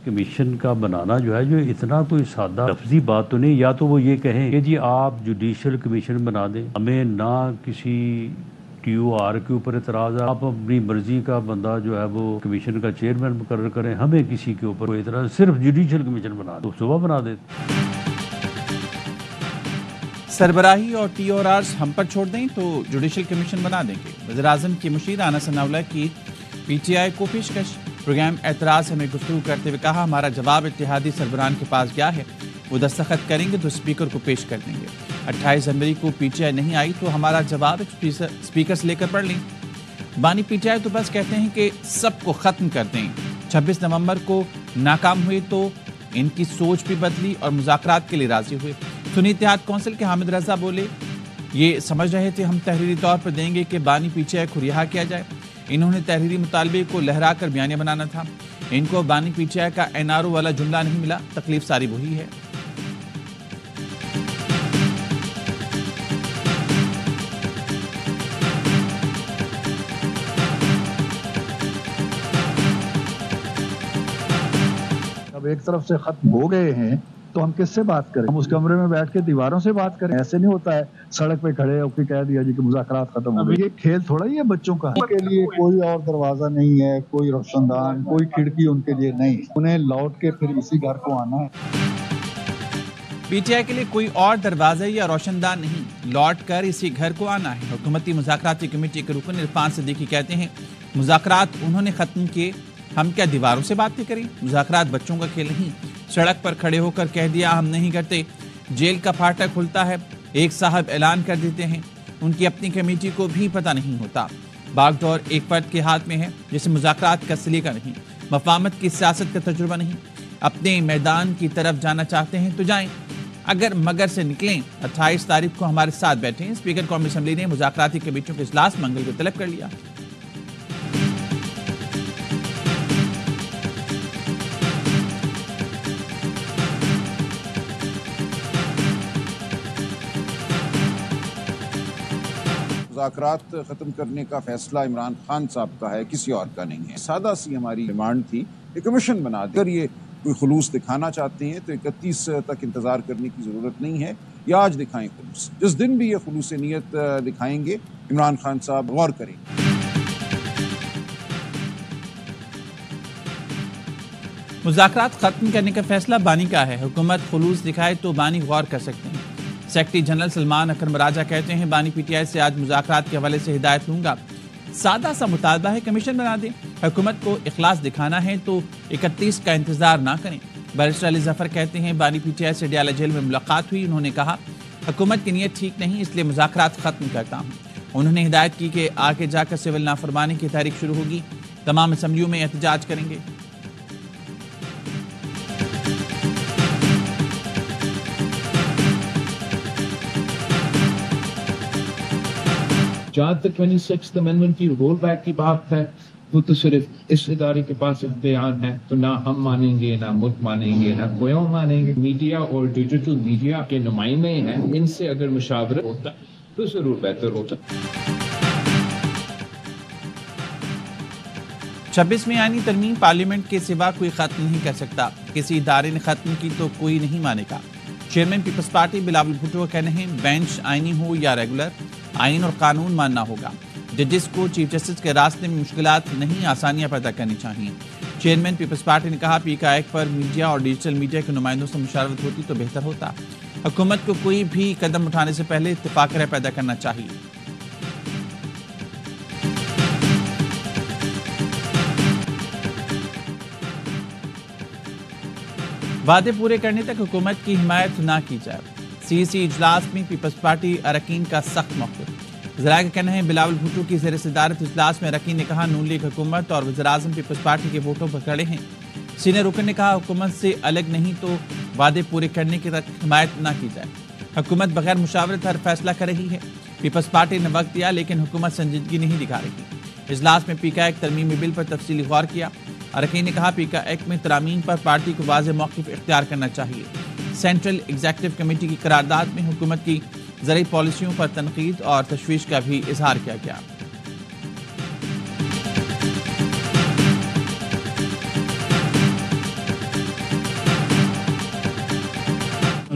Commission کا بنانا جو ہے جو اتنا کوئی سادہ لفظی بات تو نہیں. یا تو وہ یہ کہیں کہ جی آپ جوڈیشل کمیشن بنا دیں, ہمیں نہ کسی TOR کے اوپر اعتراض ہے, آپ اپنی مرضی کا بندہ جو ہے وہ کمیشن کا چیئرمین مقرر کریں, ہمیں کسی کے اوپر کوئی اعتراض, صرف جوڈیشل کمیشن بنا دیں, صبح بنا دیتے. سربراہی اور TORs ہم پر چھوڑ دیں تو جوڈیشل کمیشن بنا دیں گے. وزیراعظم کی مشیر آنا ثناءاللہ کی PTI کو پیشکش. پروگرام اعتراض ہمیں گفتگو کرتے ہوئے کہا ہمارا جواب اتحادی سربراہان کے پاس گیا ہے, وہ دستخط کریں گے تو اسپیکر کو پیش کر دیں گے. 28 جنوری کو PTI نہیں آئی تو ہمارا جواب اسپیکر سے لے کر پڑھ لیں. بانی PTI تو بس کہتے ہیں کہ سب کو ختم کر دیں. 26 نومبر کو ناکام ہوئے تو ان کی سوچ بھی بدلی اور مذاکرات کے لیے راضی ہوئے. سنی اتحاد کونسل کے حامد رضا بولے یہ سمجھ رہے تھے ہم تحریری طور پر دیں گے کہ بانی PTI کو رہا کیا جائے. انہوں نے تحریری مطالبے کو لہرا کر بیانیہ بنانا تھا. ان کو بانی PTI کا NRO والا جملہ نہیں ملا, تکلیف ساری وہی ہے. اب ایک طرف سے ختم ہو گئے ہیں تو ہم کس سے بات کریں؟ ہم اس کمرے میں بیٹھ کے دیواروں سے بات کریں؟ ایسے نہیں ہوتا ہے سڑک پہ کھڑے ہو کے کہہ دیا جی کہ مذاکرات ختم ہو گئے. یہ کھیل تھوڑا ہی ہے بچوں کا. ان کے لیے کوئی اور دروازہ نہیں ہے, کوئی روشن دان, کوئی کھڑکی ان کے لیے نہیں. انہیں لوٹ کے پھر اسی گھر کو آنا ہے. PTI کے لیے کوئی اور دروازہ یا روشن دان نہیں, لوٹ کر اسی گھر کو آنا ہے. حکومتی مذاکراتی کمیٹی کے رکن عرفان صدیقی کہتے ہیں مذاکرات انہوں نے ختم کیے, ہم کیا دیواروں سے باتیں کریں؟ مذاکرات بچوں کا کھیل نہیں. سڑک پر کھڑے ہو کر کہہ دیا ہم نہیں کرتے. جیل کا پھاٹک کھلتا ہے, ایک صاحب اعلان کر دیتے ہیں, ان کی اپنی کمیٹی کو بھی پتہ نہیں ہوتا. باغ ڈور ایک فرد کے ہاتھ میں ہے جسے مذاکرات کا سلیقہ نہیں, مفاہمت کی سیاست کا تجربہ نہیں. اپنے میدان کی طرف جانا چاہتے ہیں تو جائیں, اگر مگر سے نکلیں. 28 تاریخ کو ہمارے ساتھ بیٹھیں. اسپیکر قومی اسمبلی نے مذاکراتی کمیٹیوں کے اجلاس منگل کو طلب کر لیا. مذاکرات ختم کرنے کا فیصلہ عمران خان صاحب کا ہے, کسی اور کا نہیں ہے. سادہ سی ہماری ڈیمانڈ تھی کہ کمیشن بنا دیں. اگر یہ کوئی خلوص دکھانا چاہتے ہیں تو 31 تک انتظار کرنے کی ضرورت نہیں ہے, یا آج دکھائیں خلوص. جس دن بھی یہ خلوص نیت دکھائیں گے عمران خان صاحب غور کریں. مذاکرات ختم کرنے کا فیصلہ بانی کا ہے. حکومت خلوص دکھائے تو بانی غور کر سکتے ہیں. سیکرٹری جنرل سلمان اکرم راجہ کہتے ہیں بانی PTI سے آج مذاکرات کے حوالے سے ہدایت لوں گا. سادہ سا مطالبہ ہے, کمیشن بنا دیں. حکومت کو اخلاص دکھانا ہے تو 31 کا انتظار نہ کریں. بیرسٹر علی ظفر کہتے ہیں بانی PTI سے ڈیالہ جیل میں ملاقات ہوئی. انہوں نے کہا حکومت کی نیت ٹھیک نہیں, اس لیے مذاکرات ختم کرتا ہوں. انہوں نے ہدایت کی کہ آگے جا کر سول نافرمانی کی تحریک شروع ہوگی, تمام اسمبلیوں میں احتجاج کریں گے. جہاں تک 26th امینڈمنٹ کی رول بیک کی بات ہے وہ تو صرف اس ادارے کے پاس ایک بیان ہے, تو نہ ہم مانیں گے, نہ ملک مانیں گے, نہ کوئی اور مانیں گے. میڈیا اور ڈیجیٹل میڈیا کے نمائندے ہیں, ان سے اگر مشاورت ہوتا تو ضرور بہتر ہوتا. 26ویں آئینی ترمیم پارلیمنٹ کے سوا کوئی ختم نہیں کر سکتا. کسی ادارے نے ختم کی تو کوئی نہیں مانے گا. چیئرمین پیپلز پارٹی بلاول بھٹو کا کہنا ہے بینچ آئینی ہو یا ریگولر, آئین اور قانون ماننا ہوگا. ججز کو چیف جسٹس کے راستے میں مشکلات نہیں, آسانیاں پیدا کرنی چاہیے. چیئرمین پیپلز پارٹی نے کہا PK ایکٹ پر میڈیا اور ڈیجیٹل میڈیا کے نمائندوں سے مشاورت ہوتی تو بہتر ہوتا. حکومت کو کوئی بھی قدم اٹھانے سے پہلے اتفاق رائے پیدا کرنا چاہیے. وعدے پورے کرنے تک حکومت کی حمایت نہ کی جائے. CEC اجلاس میں پیپلز پارٹی اراکین کا سخت موقف. ذرائع کا کہنا ہے بلاول بھٹو کی زیر صدارت اجلاس میں اراکین نے کہا نون لیگ حکومت اور وزیراعظم پیپلز پارٹی کے ووٹوں پر کھڑے ہیں. سینئر رکن نے کہا حکومت سے الگ نہیں تو وعدے پورے کرنے کی تک حمایت نہ کی جائے. حکومت بغیر مشاورت ہر فیصلہ کر رہی ہے. پیپلز پارٹی نے وقت دیا لیکن حکومت سنجیدگی نہیں دکھا رہی. اجلاس میں PK ایکٹ ترمیمی بل پر تفصیلی غور کیا. اراکین نے کہا PK ایکٹ میں ترامیم پر پارٹی کو واضح موقف اختیار کرنا چاہیے. سینٹرل ایگزیکٹو کمیٹی کی قرارداد میں حکومت کی زرعی پالیسیوں پر تنقید اور تشویش کا بھی اظہار کیا گیا.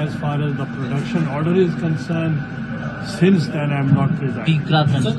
As far as the production order is concerned, since then I am not resigning.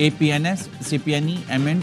APNS, CPNE, MN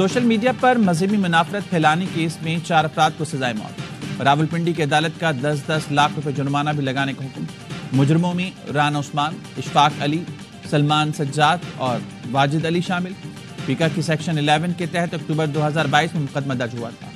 social media پر مذہبی منافرت پھیلانے کیس میں 4 افراد کو سزائے موت۔ راولپنڈی کی عدالت کا 10-10 لاکھ روپے جرمانہ بھی لگانے کا حکم۔ مجرموں میں رانا عثمان، اشفاق علی، سلمان سجاد اور واجد علی شامل۔ پیکا کی سیکشن 11 کے تحت اکتوبر 2022 میں مقدمہ درج ہوا تھا۔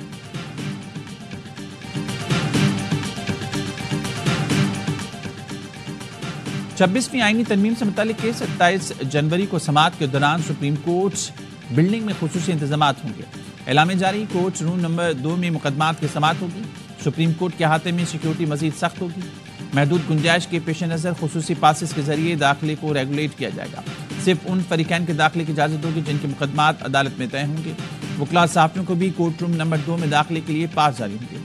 چھبیسویں آئینی ترمیم سے متعلق کیس 27 جنوری کو سماعت کے دوران سپریم کورٹ بلڈنگ میں خصوصی انتظامات ہوں گے۔ اعلان میں جاری کورٹ روم نمبر 2 میں مقدمات کی سماعت ہوگی۔ سپریم کورٹ کے احاطے میں سیکیورٹی مزید سخت ہوگی۔ محدود گنجائش کے پیش نظر خصوصی پاسز کے ذریعے داخلے کو ریگولیٹ کیا جائے گا۔ صرف ان فریقین کے داخلے کی اجازت ہوگی جن کے مقدمات عدالت میں طے ہوں گے۔ وکلاء صحافیوں کو بھی کورٹ روم نمبر 2 میں داخلے کے لیے پاس جاری ہوں گے۔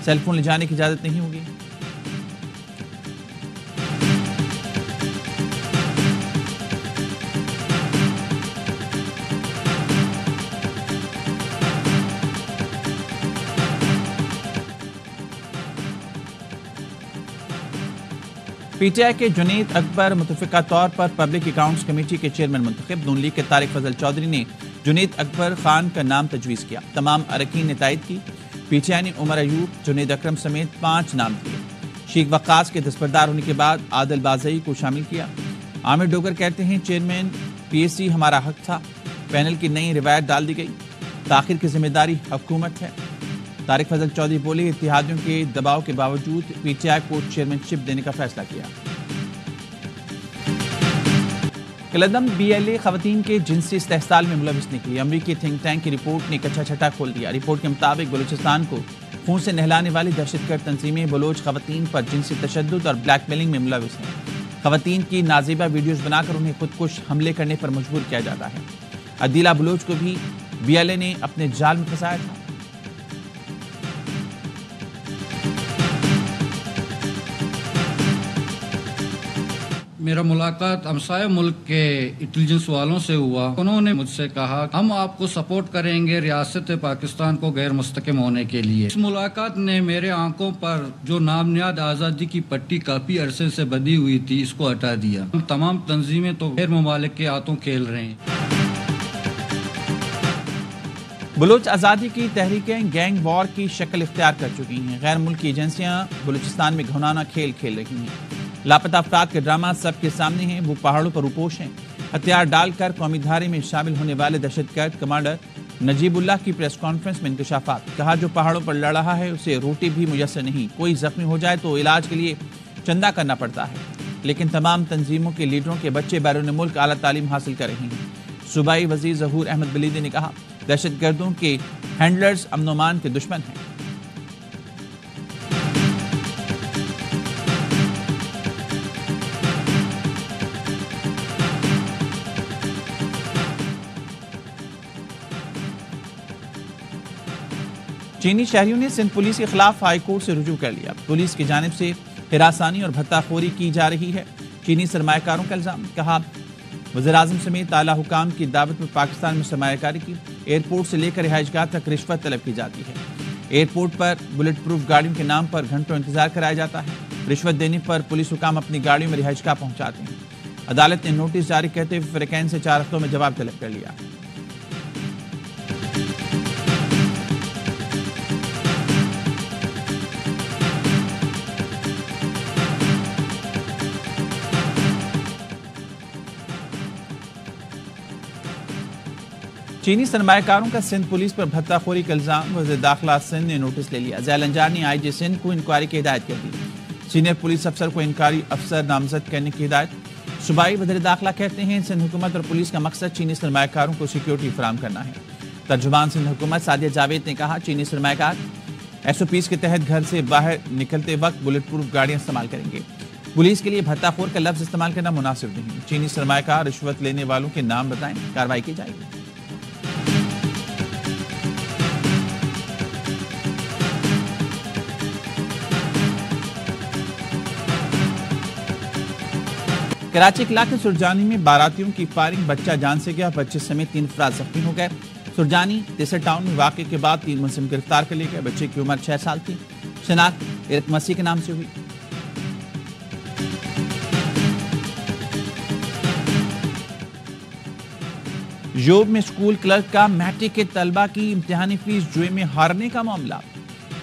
سیل فون لے جانے کی اجازت نہیں ہوگی۔ پی ٹی آئی کے جنید اکبر متفقہ طور پر پبلک اکاؤنٹس کمیٹی کے چیئرمین منتخب۔ نون لیگ کے طارق فضل چودھری نے جنید اکبر خان کا نام تجویز کیا۔ تمام اراکین نے تائید کی۔ پی ٹی آئی نے عمر ایوب، جنید اکرم سمیت 5 نام دیے۔ شیخ وقاص کے دستبردار ہونے کے بعد عادل بازئی کو شامل کیا۔ عامر ڈوگر کہتے ہیں چیئرمین پی ایس سی ہمارا حق تھا، پینل کی نئی روایت ڈال دی گئی، تاخیر کی ذمہ داری حکومت ہے۔ طارق فضل چودھری بولے اتحادیوں کے دباؤ کے باوجود پی ٹی آئی کو چیئرمین شپ دینے کا فیصلہ کیا۔ کلدم بی ایل اے خواتین کے جنسی استحصال میں ملوث نکلی۔ امریکی تھنک ٹینک کی رپورٹ نے کچا چھٹا کھول دیا۔ رپورٹ کے مطابق بلوچستان کو خون سے نہلانے والی دہشت گرد تنظیمیں بلوچ خواتین پر جنسی تشدد اور بلیک میلنگ میں ملوث ہیں۔ خواتین کی نازیبہ ویڈیوز بنا کر انہیں خودکش حملے کرنے پر مجبور کیا جاتا ہے۔ عدیلہ بلوچ کو بھی بی ایل اے نے اپنے جال میں پھنسایا تھا۔ میرا ملاقات ہمسائے ملک کے انٹیلیجنس والوں سے ہوا۔ انہوں نے مجھ سے کہا ہم آپ کو سپورٹ کریں گے ریاست پاکستان کو غیر مستحکم ہونے کے لیے۔ اس ملاقات نے میرے آنکھوں پر جو نامنیاد آزادی کی پٹی کافی عرصے سے بندھی ہوئی تھی اس کو ہٹا دیا۔ ہم تمام تنظیمیں تو غیر ممالک کے ہاتھوں کھیل رہے ہیں۔ بلوچ آزادی کی تحریکیں گینگ وار کی شکل اختیار کر چکی ہیں۔ غیر ملکی ایجنسیاں بلوچستان میں گھنانا کھیل کھیل رہی ہیں۔ لاپتہ افراد کے ڈرامہ سب کے سامنے ہیں۔ وہ پہاڑوں پر روپوش ہیں۔ ہتھیار ڈال کر قومی دھارے میں شامل ہونے والے دہشت گرد کمانڈر نجیب اللہ کی پریس کانفرنس میں انکشافات۔ کہا جو پہاڑوں پر لڑ رہا ہے اسے روٹی بھی میسر نہیں، کوئی زخمی ہو جائے تو علاج کے لیے چندہ کرنا پڑتا ہے، لیکن تمام تنظیموں کے لیڈروں کے بچے بیرون ملک اعلیٰ تعلیم حاصل کر رہے ہیں۔ صوبائی وزیر ظہور احمد بلیدی نے کہا دہشت گردوں کے ہینڈلرز امن و امان کے دشمن ہیں۔ چینی شہریوں نے سندھ پولیس کے خلاف ہائی کورٹ سے رجوع کر لیا۔ پولیس کی جانب سے ہراسانی اور بھتہ خوری کی جا رہی ہے۔ چینی سرمایہ کاروں کا الزام۔ کہا وزیراعظم سمیت اعلیٰ حکام کی دعوت میں پاکستان میں سرمایہ کاری کی۔ ایئرپورٹ سے لے کر رہائش گاہ تک رشوت طلب کی جاتی ہے۔ ایئرپورٹ پر بلٹ پروف گاڑیوں کے نام پر گھنٹوں انتظار کرایا جاتا ہے۔ رشوت دینے پر پولیس حکام اپنی گاڑیوں میں رہائش گاہ پہنچاتے ہیں۔ عدالت نے نوٹس جاری کرتے ہوئے فریقین سے 4 ہفتوں میں جواب طلب کر لیا۔ چینی سرمایہ کاروں کا سندھ پولیس پر بھتہ خوری کا الزام۔ وزیر داخلہ سندھ نے نوٹس لے لیا۔ ذیل انجار نے آئی جی سندھ کو انکوائری کی ہدایت کر دی۔ سینئر پولیس افسر کو انکوائری افسر نامزد کرنے کی ہدایت۔ صوبائی وزیر داخلہ کہتے ہیں سندھ حکومت اور پولیس کا مقصد چینی سرمایہ کاروں کو سیکیورٹی فراہم کرنا ہے۔ ترجمان سندھ حکومت سعدیہ جاوید نے کہا چینی سرمایہ کار ایس او پیز کے تحت گھر سے باہر نکلتے وقت بلٹ پروف گاڑیاں استعمال کریں گے۔ پولیس کے لیے بھتہ خور کا لفظ استعمال کرنا مناسب نہیں۔ چینی سرمایہ کار رشوت لینے والوں کے نام بتائیں، کارروائی کی جائے گی۔ کراچی کے علاقے سرجانی میں باراتیوں کی فائرنگ، بچہ جان سے گیا، بچے سمیت 3 افراد زخمی ہو گئے۔ سرجانی تیسر ٹاؤن میں واقعے کے بعد 3 ملزم گرفتار کر لیے گئے۔ بچے کی عمر 6 سال تھی۔ شناخت ارق مسیح کے نام سے ہوئی۔ یوب میں اسکول کلرک کا میٹرک کے طلبہ کی امتحانی فیس جوئے میں ہارنے کا معاملہ۔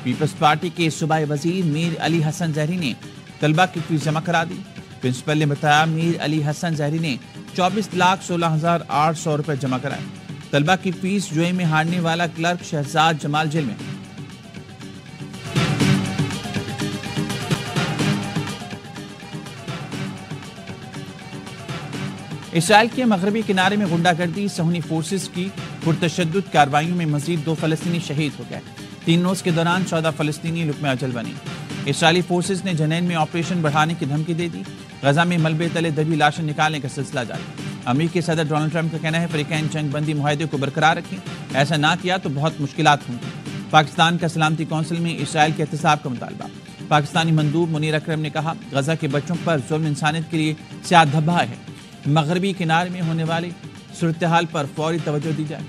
پیپلز پارٹی کے صوبائی وزیر میر علی حسن زہری نے طلبہ کی فیس جمع کرا دی۔ پرنسپل نے بتایا میر علی حسن زہری نے 24,16,800 روپے جمع کرائے۔ طلبہ کی فیس جوئے میں ہارنے والا کلرک شہزاد جمال جیل میں۔ اسرائیل کے مغربی کنارے میں غنڈہ گردی صہیونی فورسز کی پرتشدد کارروائیوں میں مزید 2 فلسطینی شہید ہو گئے۔ 3 روز کے دوران 14 فلسطینی لقمہ اجل بنے۔ اسرائیلی فورسز نے جنین میں آپریشن بڑھانے کی دھمکی دے دی۔ غزہ میں ملبے تلے دبی لاشیں نکالنے کا سلسلہ جاری۔ امریکی صدر ڈونلڈ ٹرمپ کا کہنا ہے فریقین جنگ بندی معاہدے کو برقرار رکھیں، ایسا نہ کیا تو بہت مشکلات ہوں گی۔ پاکستان کا سلامتی کونسل میں اسرائیل کے احتساب کا مطالبہ۔ پاکستانی مندوب منیر اکرم نے کہا غزہ کے بچوں پر ظلم انسانیت کے لیے سیاہ دھبا ہے، مغربی کنارے میں ہونے والی صورتحال پر فوری توجہ دی جائے۔